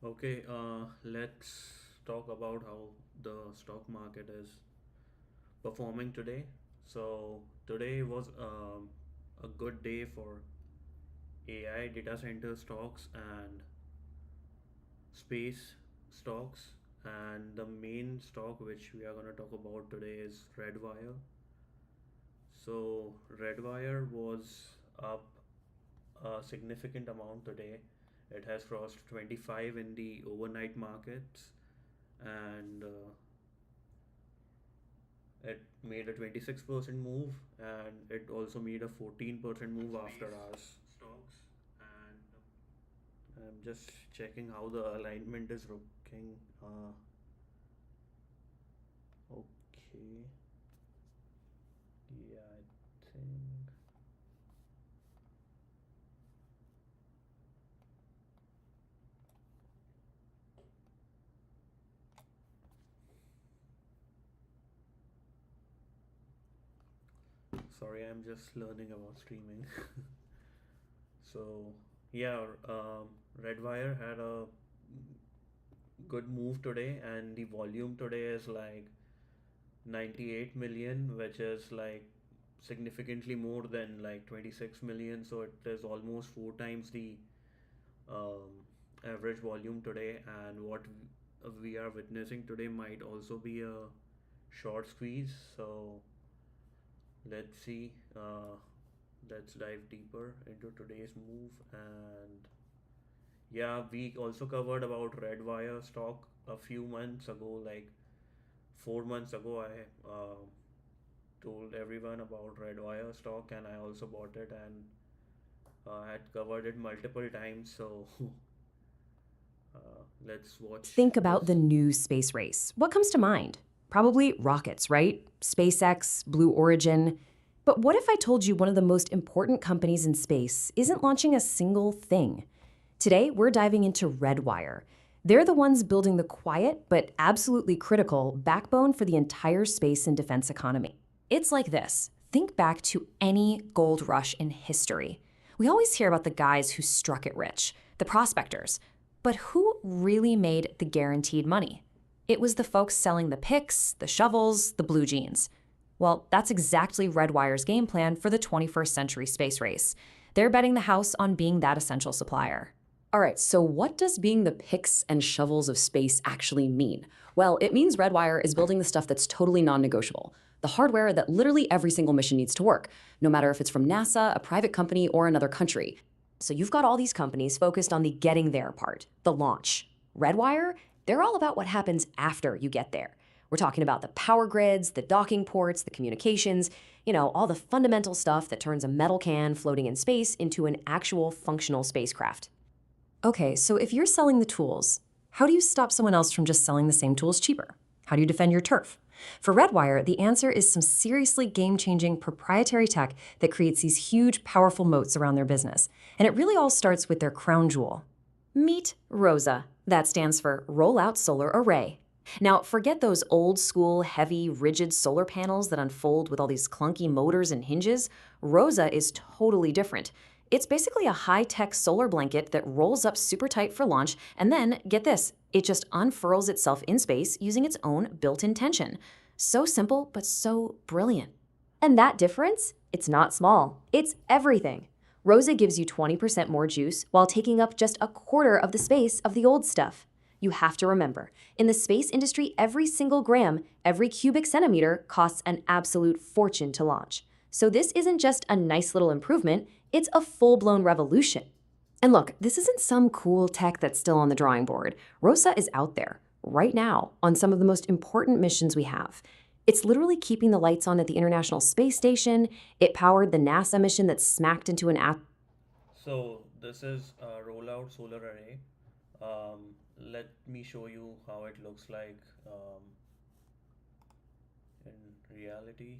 Okay, let's talk about how the stock market is performing today. So, today was a good day for AI data center stocks and space stocks. And the main stock which we are going to talk about today is Redwire. So, Redwire was up a significant amount today. It has crossed 25 in the overnight markets and it made a 26% move and it also made a 14% move after hours stocks. And I'm just checking how the alignment is looking. Okay, yeah, I think. Sorry, I'm just learning about streaming. So, yeah, Redwire had a good move today, and the volume today is like 98 million, which is like significantly more than like 26 million. So it is almost four times the um, average volume today. And what we are witnessing today might also be a short squeeze. So let's see. Let's dive deeper into today's move. And yeah, we also covered about Redwire stock a few months ago, like 4 months ago. I told everyone about Redwire stock and I also bought it and had covered it multiple times. So let's watch Think about the this. new space race. What comes to mind? Probably rockets, right? SpaceX, Blue Origin. But what if I told you one of the most important companies in space isn't launching a single thing? Today, we're diving into Redwire. They're the ones building the quiet but absolutely critical backbone for the entire space and defense economy. It's like this. Think back to any gold rush in history. We always hear about the guys who struck it rich, the prospectors. But who really made the guaranteed money? It was the folks selling the picks, the shovels, the blue jeans. Well, that's exactly Redwire's game plan for the 21st century space race. They're betting the house on being that essential supplier. All right, so what does being the picks and shovels of space actually mean? Well, it means Redwire is building the stuff that's totally non negotiable, the hardware that literally every single mission needs to work, no matter if it's from NASA, a private company, or another country. So you've got all these companies focused on the getting there part, the launch. Redwire, they're all about what happens after you get there. We're talking about the power grids, the docking ports, the communications, all the fundamental stuff that turns a metal can floating in space into an actual functional spacecraft. Okay, so if you're selling the tools, how do you stop someone else from just selling the same tools cheaper? How do you defend your turf? For Redwire, the answer is some seriously game changing proprietary tech that creates these huge, powerful moats around their business. And it really all starts with their crown jewel. Meet ROSA. That stands for Rollout Solar Array. Now, forget those old school, heavy, rigid solar panels that unfold with all these clunky motors and hinges. ROSA is totally different. It's basically a high-tech solar blanket that rolls up super tight for launch, and then, get this, it just unfurls itself in space using its own built-in tension. So simple, but so brilliant. And that difference? It's not small. It's everything. Rosa gives you 20% more juice while taking up just a quarter of the space of the old stuff. You have to remember, in the space industry, every single gram, every cubic centimeter costs an absolute fortune to launch. So this isn't just a nice little improvement, it's a full-blown revolution. And look, this isn't some cool tech that's still on the drawing board. ROSA is out there, right now, on some of the most important missions we have. It's literally keeping the lights on at the International Space Station. It powered the NASA mission that smacked into an So this is a rollout solar array. Let me show you how it looks like in reality.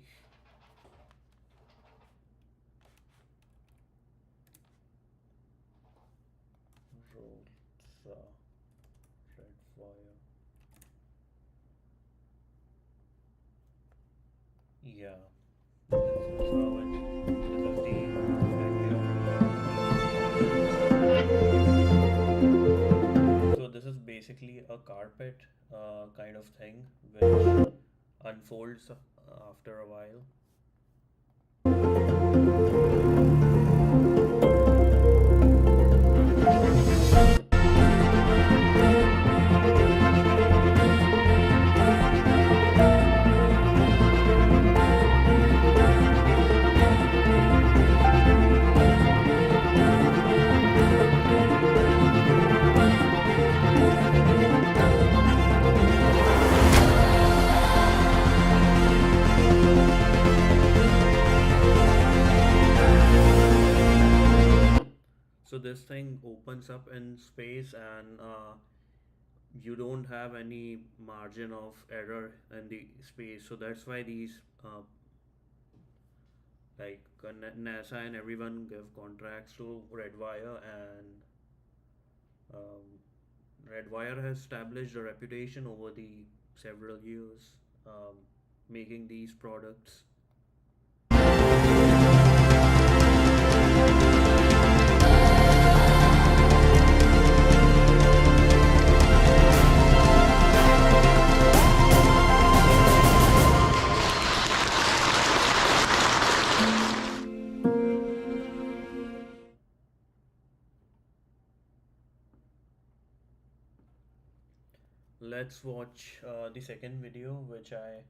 Rosa red wire. Yeah, this is how it. This is the idea of it. So this is basically a carpet kind of thing which unfolds after a while. So this thing opens up in space, and you don't have any margin of error in the space. So that's why these NASA and everyone give contracts to Redwire, and um, Redwire has established a reputation over the several years, um, making these products. Let's watch the second video, which I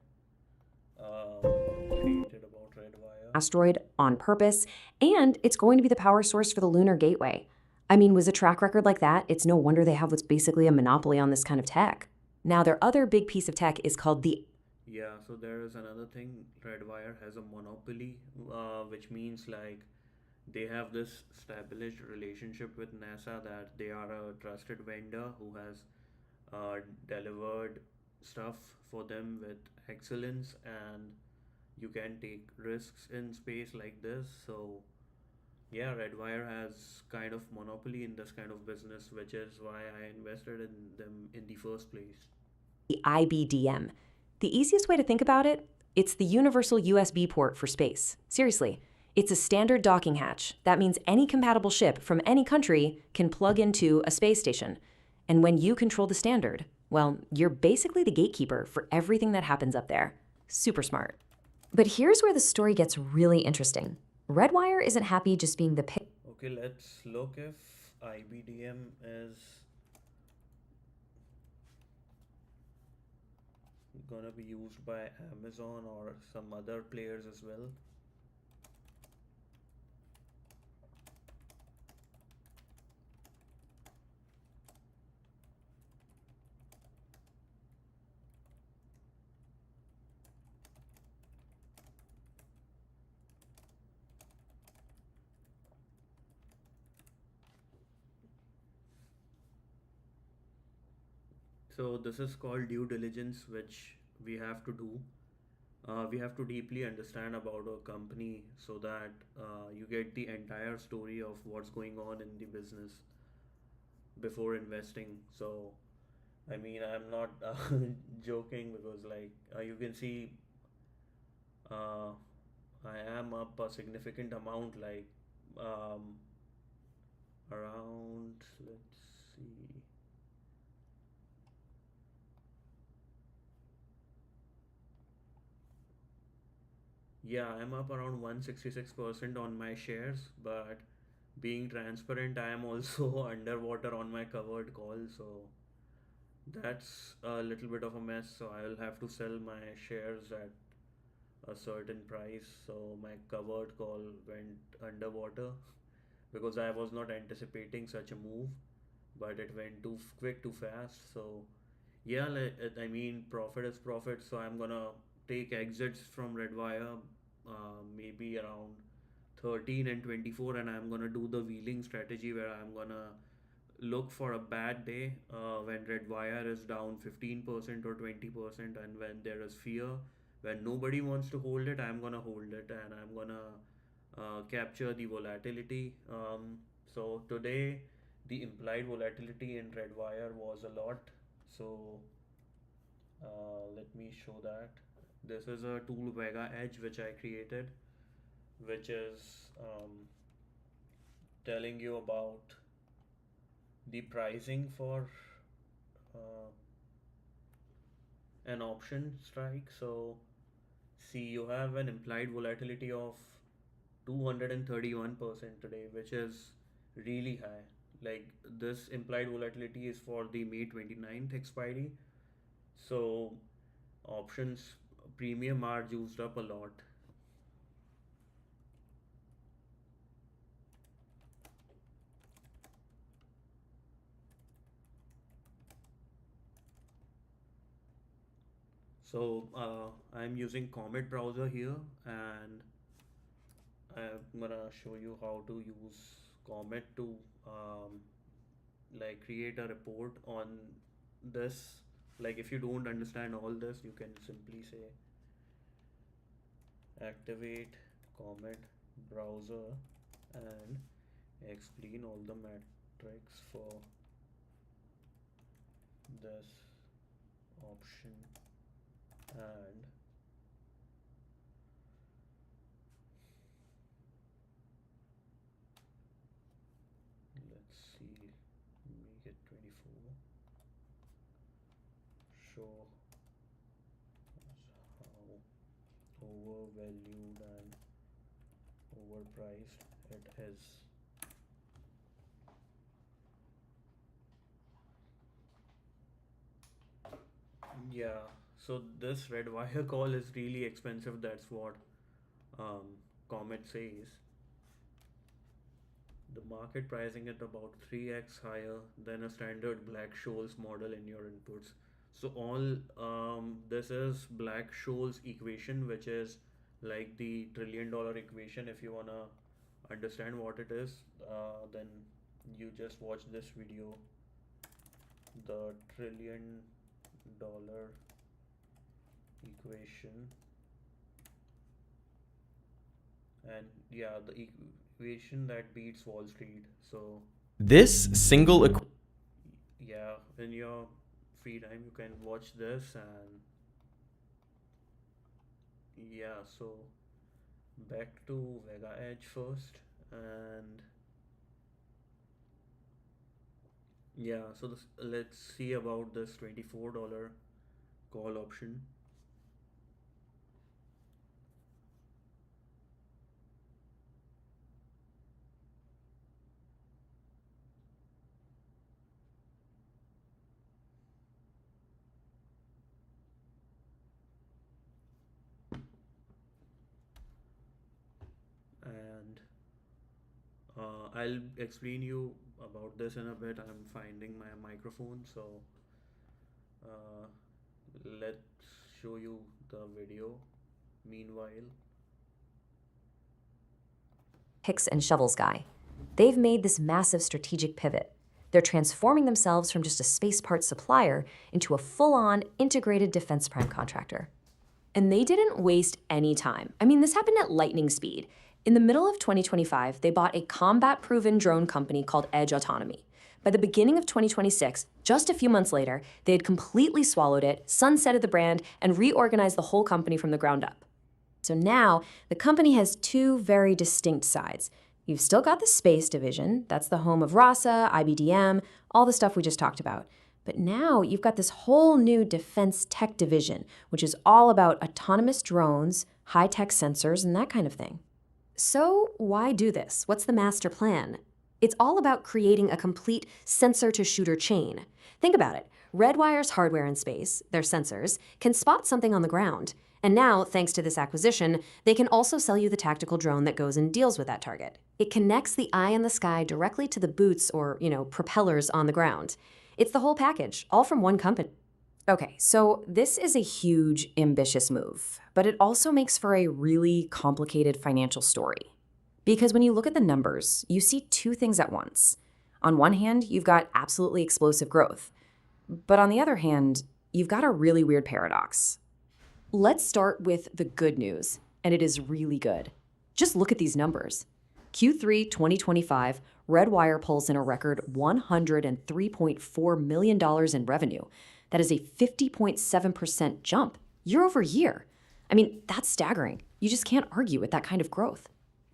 created about Redwire. Asteroid on purpose, and it's going to be the power source for the Lunar Gateway. I mean, with a track record like that, it's no wonder they have what's basically a monopoly on this kind of tech. Now, their other big piece of tech is called the Yeah, so there is another thing. Redwire has a monopoly, which means like they have this established relationship with NASA that they are a trusted vendor who has delivered stuff for them with excellence, and you can take risks in space like this. So yeah, Redwire has kind of monopoly in this kind of business, which is why I invested in them in the first place. IBDM. The easiest way to think about it, it's the universal USB port for space. Seriously, it's a standard docking hatch. That means any compatible ship from any country can plug into a space station. And when you control the standard, well, you're basically the gatekeeper for everything that happens up there. Super smart. But here's where the story gets really interesting. Redwire isn't happy just being the pick. Okay, let's look if IBDM is gonna be used by Amazon or some other players as well. So this is called due diligence, which we have to do. We have to deeply understand about a company so that you get the entire story of what's going on in the business before investing. So I mean, I'm not joking, because like you can see, uh, I am up a significant amount, like um, around, let's see. Yeah, I'm up around 166% on my shares, but being transparent, I am also underwater on my covered call, so that's a little bit of a mess. So I will have to sell my shares at a certain price. So my covered call went underwater because I was not anticipating such a move, but it went too quick, too fast. So yeah, I mean, profit is profit. So I'm gonna take exits from Redwire, maybe around 13 and 24, and I'm gonna do the wheeling strategy where I'm gonna look for a bad day when Redwire is down 15% or 20%, and when there is fear, when nobody wants to hold it, I'm gonna hold it, and I'm gonna capture the volatility. So today, the implied volatility in Redwire was a lot. So let me show that. This is a tool Vega Edge which I created, which is telling you about the pricing for an option strike. So see, you have an implied volatility of 231% today, which is really high. Like this implied volatility is for the May 29th expiry. So options premium are used up a lot. So I'm using Comet browser here, and I'm gonna show you how to use Comet to um, like create a report on this. Like if you don't understand all this, you can simply say activate Comet browser and explain all the metrics for this option, and let's see, make it 24, show how overvalued and overpriced it is. Yeah, so this Redwire call is really expensive. That's what um, Comet says. The market pricing it about 3x higher than a standard Black-Scholes model in your inputs. So all this is Black-Scholes equation, which is like the trillion-dollar equation. If you wanna understand what it is, then you just watch this video, the trillion-dollar equation, and yeah, the equation that beats Wall Street. So This single yeah, in your free time you can watch this. And yeah, so back to Vega Edge first. And yeah, so let's see about this $24 call option. And I'll explain you about this in a bit. I'm finding my microphone, so uh, let's show you the video meanwhile. Picks and shovels guy. They've made this massive strategic pivot. They're transforming themselves from just a space parts supplier into a full-on integrated defense prime contractor. And they didn't waste any time. I mean, this happened at lightning speed. In the middle of 2025, they bought a combat-proven drone company called Edge Autonomy. By the beginning of 2026, just a few months later, they had completely swallowed it, sunsetted the brand, and reorganized the whole company from the ground up. So now, the company has two very distinct sides. You've still got the space division, that's the home of RASA, IBDM, all the stuff we just talked about. But now you've got this whole new defense tech division, which is all about autonomous drones, high-tech sensors, and that kind of thing. So why do this? What's the master plan? It's all about creating a complete sensor-to-shooter chain. Think about it. Redwire's hardware in space, their sensors, can spot something on the ground. And now, thanks to this acquisition, they can also sell you the tactical drone that goes and deals with that target. It connects the eye in the sky directly to the boots or, propellers on the ground. It's the whole package, all from one company. Okay, so this is a huge, ambitious move, but it also makes for a really complicated financial story. Because when you look at the numbers, you see two things at once. On one hand, you've got absolutely explosive growth. But on the other hand, you've got a really weird paradox. Let's start with the good news, and it is really good. Just look at these numbers. Q3 2025, Redwire pulls in a record $103.4 million in revenue. That is a 50.7% jump year over year. I mean, that's staggering. You just can't argue with that kind of growth.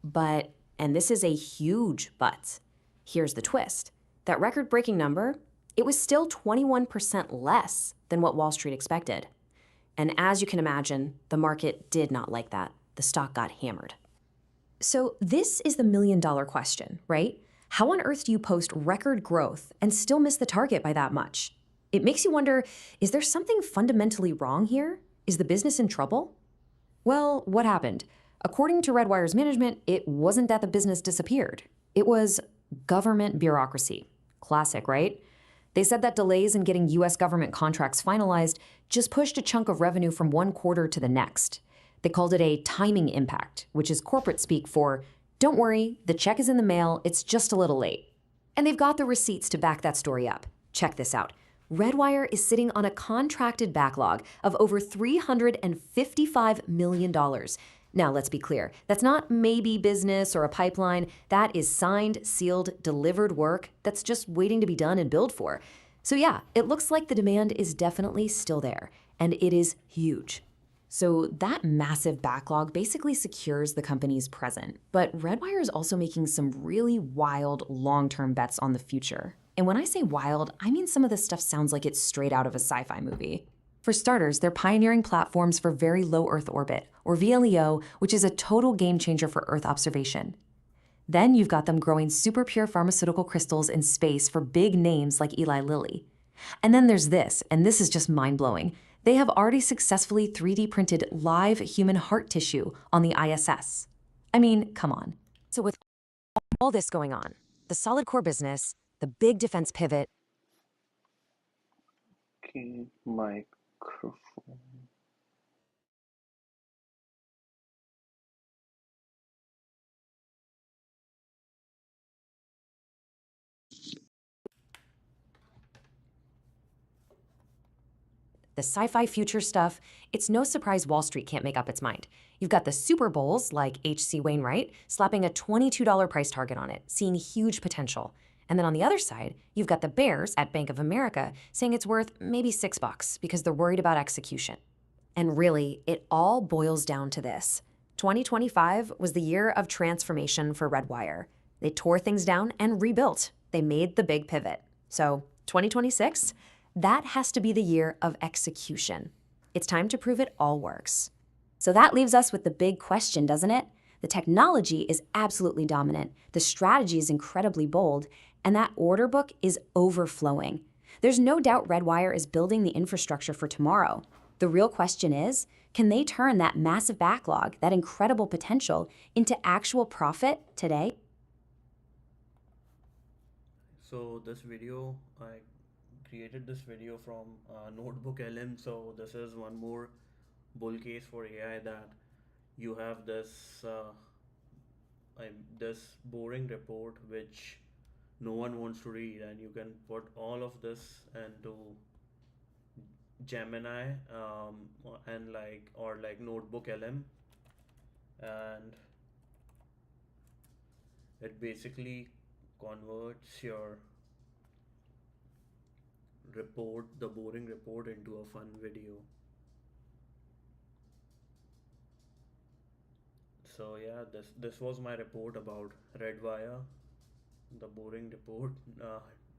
But, and this is a huge but, here's the twist. That record-breaking number, it was still 21% less than what Wall Street expected. And as you can imagine, the market did not like that. The stock got hammered. So this is the million-dollar question, right? How on earth do you post record growth and still miss the target by that much? It makes you wonder, is there something fundamentally wrong here? Is the business in trouble? Well, what happened? According to Redwire's management, it wasn't that the business disappeared. It was government bureaucracy. Classic, right? They said that delays in getting US government contracts finalized just pushed a chunk of revenue from one quarter to the next. They called it a timing impact, which is corporate speak for, don't worry, the check is in the mail, it's just a little late. And they've got the receipts to back that story up. Check this out. Redwire is sitting on a contracted backlog of over $355 million. Now, let's be clear. That's not maybe business or a pipeline. That is signed, sealed, delivered work that's just waiting to be done and billed for. So yeah, it looks like the demand is definitely still there, and it is huge. So that massive backlog basically secures the company's present. But Redwire is also making some really wild long-term bets on the future. And when I say wild, I mean some of this stuff sounds like it's straight out of a sci-fi movie. For starters, they're pioneering platforms for very low Earth orbit, or VLEO, which is a total game changer for Earth observation. Then you've got them growing super pure pharmaceutical crystals in space for big names like Eli Lilly. And then there's this, and this is just mind-blowing. They have already successfully 3D printed live human heart tissue on the ISS. I mean, come on. So with all this going on, the solid core business, the big defense pivot. Okay, microphone. The sci-fi future stuff, it's no surprise Wall Street can't make up its mind. You've got the Super Bowls, like H.C. Wainwright, slapping a $22 price target on it, seeing huge potential. And then on the other side, you've got the bears at Bank of America saying it's worth maybe $6 because they're worried about execution. And really, it all boils down to this. 2025 was the year of transformation for Redwire. They tore things down and rebuilt. They made the big pivot. So 2026? That has to be the year of execution. It's time to prove it all works. So that leaves us with the big question, doesn't it? The technology is absolutely dominant, the strategy is incredibly bold, and that order book is overflowing. There's no doubt Redwire is building the infrastructure for tomorrow. The real question is, can they turn that massive backlog, that incredible potential, into actual profit today? So this video, I created this video from Notebook LM. So this is one more bull case for AI, that you have this boring report which no one wants to read, and you can put all of this into Gemini, and like Notebook LM, and it basically converts your report, the boring report, into a fun video. So yeah, this was my report about Redwire, the boring report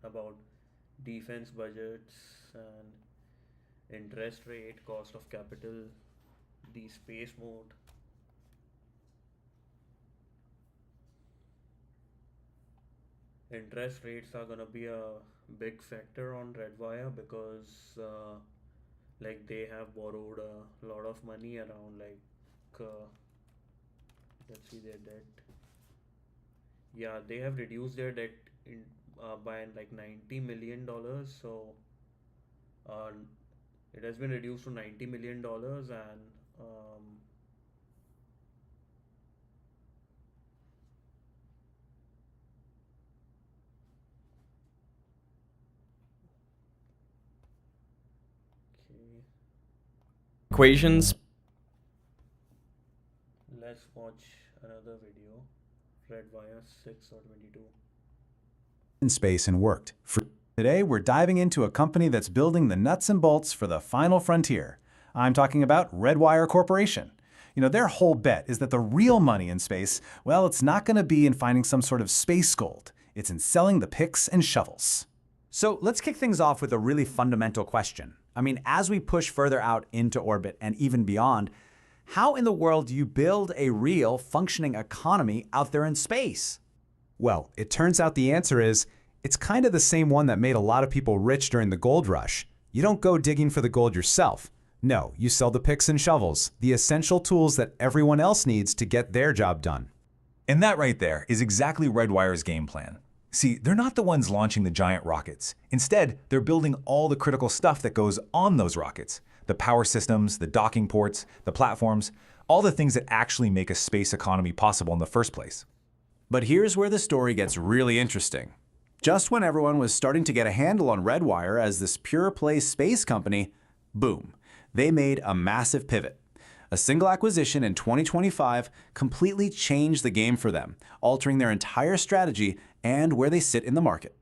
about defense budgets and interest rate, cost of capital, the space mode. Interest rates are gonna be a big factor on Redwire because like they have borrowed a lot of money, around let's see their debt. Yeah, they have reduced their debt in by like $90 million. So uh, it has been reduced to $90 million, and okay, Equations. let's watch another video. Redwire 6 or 22. In space and worked. Today, we're diving into a company that's building the nuts and bolts for the final frontier. I'm talking about Redwire Corporation. You know, their whole bet is that the real money in space, well, it's not going to be in finding some sort of space gold. It's in selling the picks and shovels. So let's kick things off with a really fundamental question. I mean, as we push further out into orbit and even beyond, how in the world do you build a real functioning economy out there in space? Well, it turns out the answer is, it's kind of the same one that made a lot of people rich during the gold rush. You don't go digging for the gold yourself. No, you sell the picks and shovels, the essential tools that everyone else needs to get their job done. And that right there is exactly Redwire's game plan. See, they're not the ones launching the giant rockets. Instead, they're building all the critical stuff that goes on those rockets. The power systems, the docking ports, the platforms, all the things that actually make a space economy possible in the first place. But here's where the story gets really interesting. Just when everyone was starting to get a handle on Redwire as this pure-play space company, boom, they made a massive pivot. A single acquisition in 2025 completely changed the game for them, altering their entire strategy and where they sit in the market.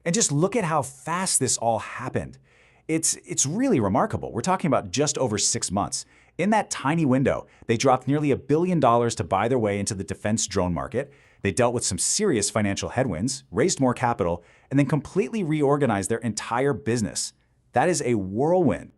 And just look at how fast this all happened. It's really remarkable. We're talking about just over 6 months. In that tiny window, they dropped nearly $1 billion to buy their way into the defense drone market. They dealt with some serious financial headwinds, raised more capital, and then completely reorganized their entire business. That is a whirlwind.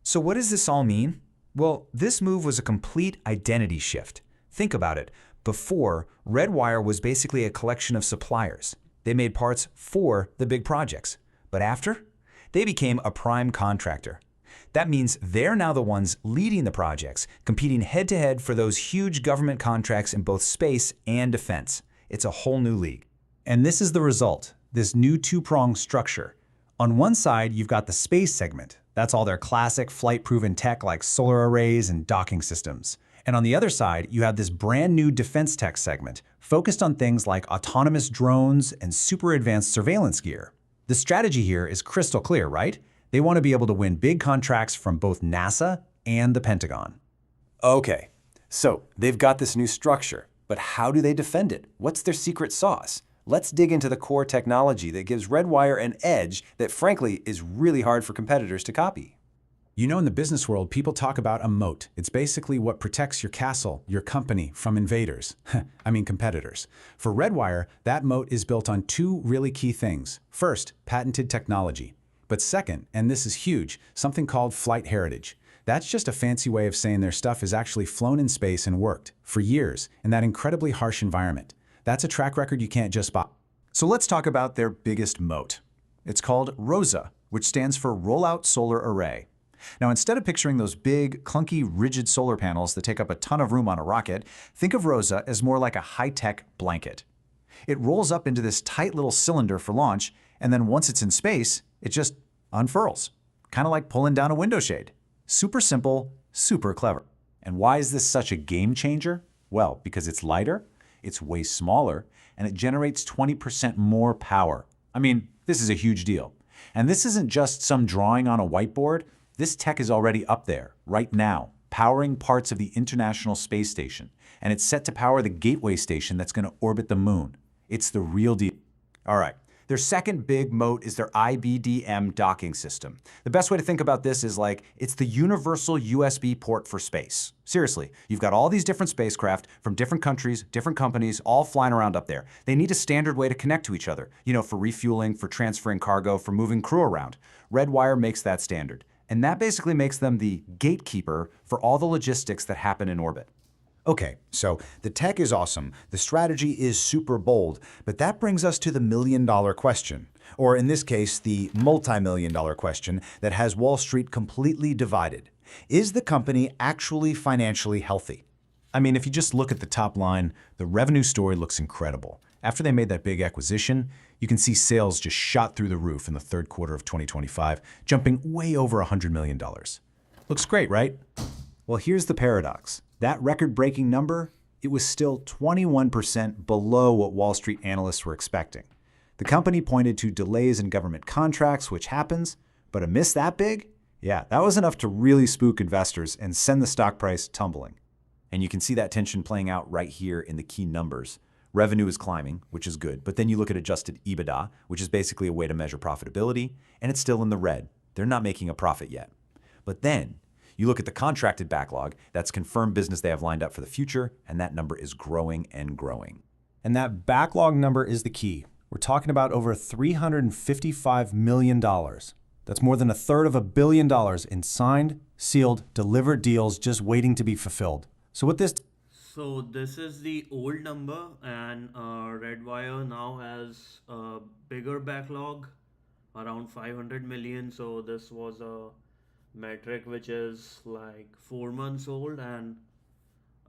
So what does this all mean? Well, this move was a complete identity shift. Think about it. Before, Redwire was basically a collection of suppliers. They made parts for the big projects. But after, they became a prime contractor. That means they're now the ones leading the projects, competing head-to-head for those huge government contracts in both space and defense. It's a whole new league. And this is the result, this new two-pronged structure. On one side, you've got the space segment. That's all their classic flight-proven tech like solar arrays and docking systems. And on the other side, you have this brand new defense tech segment, focused on things like autonomous drones and super advanced surveillance gear. The strategy here is crystal clear, right? They want to be able to win big contracts from both NASA and the Pentagon. Okay, so they've got this new structure, but how do they defend it? What's their secret sauce? Let's dig into the core technology that gives Redwire an edge that frankly is really hard for competitors to copy. You know, in the business world, people talk about a moat. It's basically what protects your castle, your company, from invaders. I mean competitors. For Redwire, that moat is built on two really key things. First, patented technology. But second, and this is huge, something called flight heritage. That's just a fancy way of saying their stuff is actually flown in space and worked for years in that incredibly harsh environment. That's a track record you can't just buy. So let's talk about their biggest moat. It's called ROSA, which stands for Rollout Solar Array. Now, instead of picturing those big, clunky, rigid solar panels that take up a ton of room on a rocket, think of ROSA as more like a high-tech blanket. It rolls up into this tight little cylinder for launch, and then once it's in space, it just unfurls. Kind of like pulling down a window shade. Super simple, super clever. And why is this such a game changer? Well, because it's lighter, it's way smaller, and it generates 20% more power. I mean, this is a huge deal. And this isn't just some drawing on a whiteboard. This tech is already up there, right now, powering parts of the International Space Station. And it's set to power the Gateway Station that's going to orbit the moon. It's the real deal. All right. Their second big moat is their IBDM docking system. The best way to think about this is like, it's the universal USB port for space. Seriously, you've got all these different spacecraft from different countries, different companies, all flying around up there. They need a standard way to connect to each other, you know, for refueling, for transferring cargo, for moving crew around. Redwire makes that standard. And that basically makes them the gatekeeper for all the logistics that happen in orbit. Okay, so the tech is awesome, the strategy is super bold, but that brings us to the million-dollar question, or in this case, the multi-million-dollar question that has Wall Street completely divided. Is the company actually financially healthy? I mean, if you just look at the top line, the revenue story looks incredible. After they made that big acquisition, you can see sales just shot through the roof in the third quarter of 2025, jumping way over $100 million. Looks great, right? Well, here's the paradox. That record-breaking number, it was still 21% below what Wall Street analysts were expecting. The company pointed to delays in government contracts, which happens, but a miss that big? Yeah, that was enough to really spook investors and send the stock price tumbling. And you can see that tension playing out right here in the key numbers. Revenue is climbing, which is good, but then you look at adjusted EBITDA, which is basically a way to measure profitability, and it's still in the red. They're not making a profit yet. But then, you look at the contracted backlog, that's confirmed business they have lined up for the future, and that number is growing and growing. And that backlog number is the key. We're talking about over $355 million. That's more than a third of $1 billion in signed, sealed, delivered deals just waiting to be fulfilled. So what this So this is the old number, and Redwire now has a bigger backlog, around 500 million. So this was a metric which is like 4 months old, and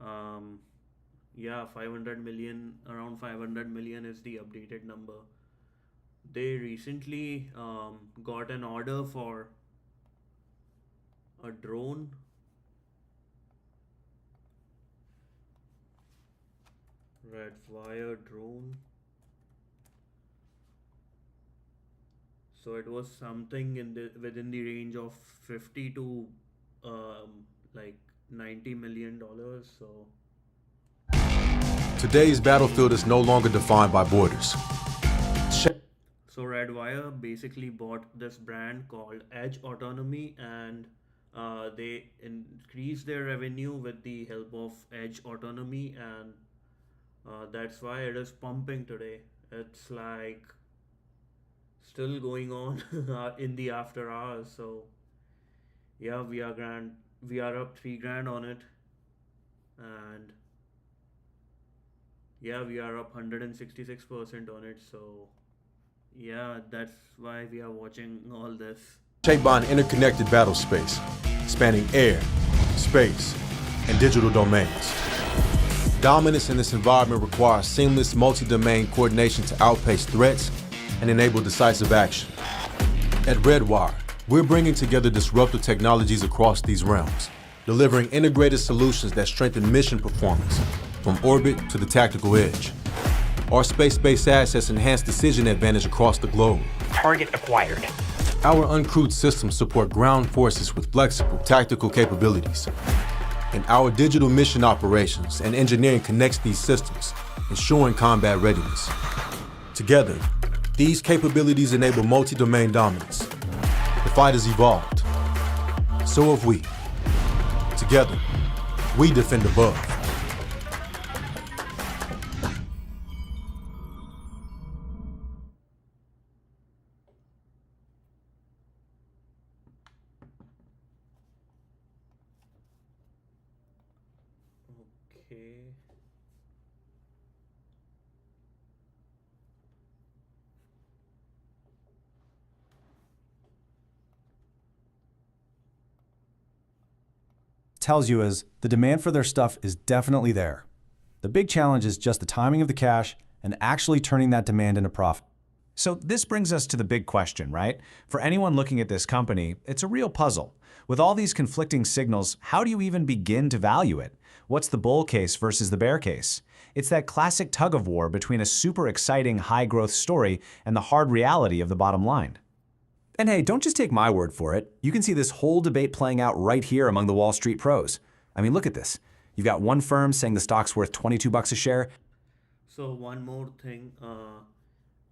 um, yeah, 500 million, around 500 million is the updated number. They recently got an order for a drone. Redwire drone. So it was something in the within the range of 50 to like $90 million. So Today's battlefield is no longer defined by borders. Redwire basically bought this brand called Edge Autonomy, and they increased their revenue with the help of Edge Autonomy, and that's why it is pumping today. It's like still going on in the after hours. So yeah, we are up 3 grand on it, and yeah, we are up 166% on it. So yeah, that's why we are watching all this. Shaped by an interconnected battle space, spanning air, space, and digital domains. Dominance in this environment requires seamless multi-domain coordination to outpace threats and enable decisive action. At Redwire, we're bringing together disruptive technologies across these realms, delivering integrated solutions that strengthen mission performance from orbit to the tactical edge. Our space-based assets enhance decision advantage across the globe. Target acquired. Our uncrewed systems support ground forces with flexible tactical capabilities. And our digital mission operations and engineering connects these systems, ensuring combat readiness. Together, these capabilities enable multi-domain dominance. The fight has evolved. So have we. Together, we defend above. Okay. tells you is the demand for their stuff is definitely there. The big challenge is just the timing of the cash and actually turning that demand into profit. So this brings us to the big question, right? For anyone looking at this company, it's a real puzzle. With all these conflicting signals, how do you even begin to value it? What's the bull case versus the bear case? It's that classic tug of war between a super exciting high-growth story and the hard reality of the bottom line. And hey, don't just take my word for it. You can see this whole debate playing out right here among the Wall Street pros. I mean, look at this. You've got one firm saying the stock's worth $22 a share. So one more thing,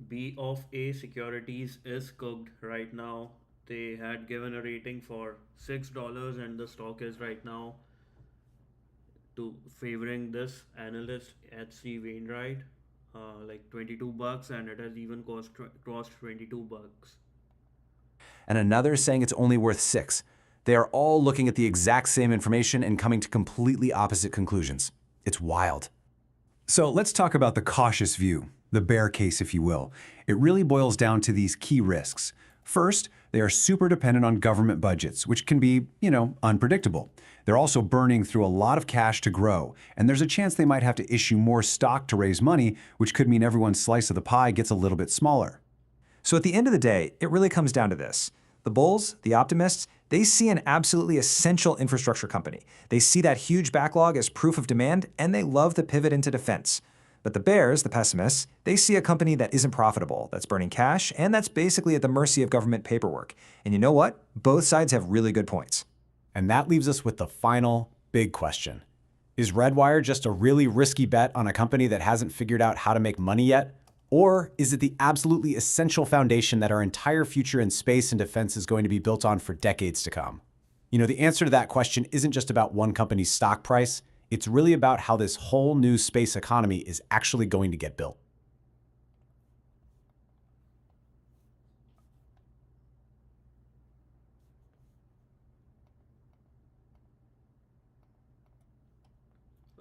B of A Securities is cooked right now. They had given a rating for $6 and the stock is right now to favoring this analyst HC Wainwright, like $22, and it has even crossed $22. And another saying it's only worth $6. They are all looking at the exact same information and coming to completely opposite conclusions. It's wild. So let's talk about the cautious view, the bear case, if you will. It really boils down to these key risks. First, they are super dependent on government budgets, which can be, unpredictable. They're also burning through a lot of cash to grow, and there's a chance they might have to issue more stock to raise money, which could mean everyone's slice of the pie gets a little bit smaller. So at the end of the day, it really comes down to this. The bulls, the optimists, they see an absolutely essential infrastructure company. They see that huge backlog as proof of demand, and they love the pivot into defense. But the bears, the pessimists, they see a company that isn't profitable, that's burning cash, and that's basically at the mercy of government paperwork. And you know what? Both sides have really good points. And that leaves us with the final big question. Is Redwire just a really risky bet on a company that hasn't figured out how to make money yet? Or is it the absolutely essential foundation that our entire future in space and defense is going to be built on for decades to come? The answer to that question isn't just about one company's stock price. It's really about how this whole new space economy is actually going to get built.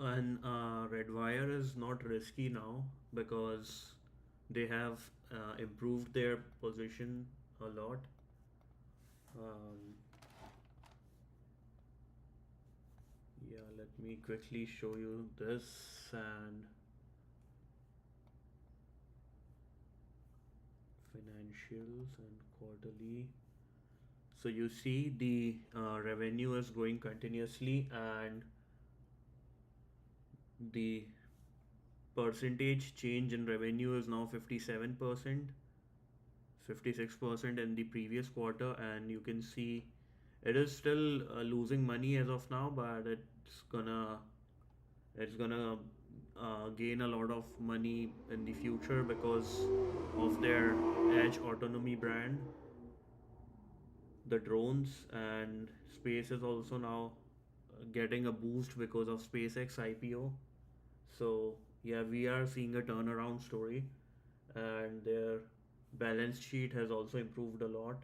And Redwire is not risky now because they have improved their position a lot. Um, yeah, let me quickly show you this and financials and quarterly. So you see the revenue is growing continuously, and the percentage change in revenue is now 57%, 56% in the previous quarter, and you can see it is still losing money as of now, but it's gonna gain a lot of money in the future because of their edge autonomy brand, the drones, and space is also now getting a boost because of SpaceX IPO. So yeah, we are seeing a turnaround story, and their balance sheet has also improved a lot.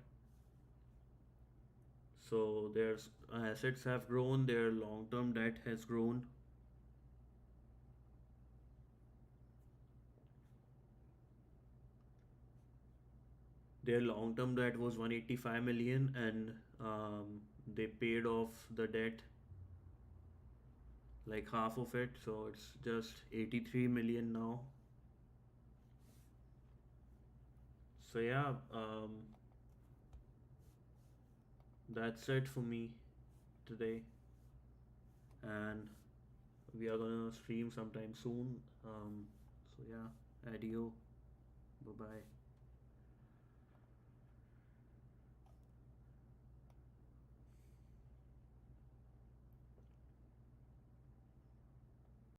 So their assets have grown, their long-term debt has grown. Their long-term debt was 185 million, and they paid off the debt, like half of it, so it's just 83 million now. So yeah, that's it for me today, and we are gonna stream sometime soon. So yeah, adieu, bye bye.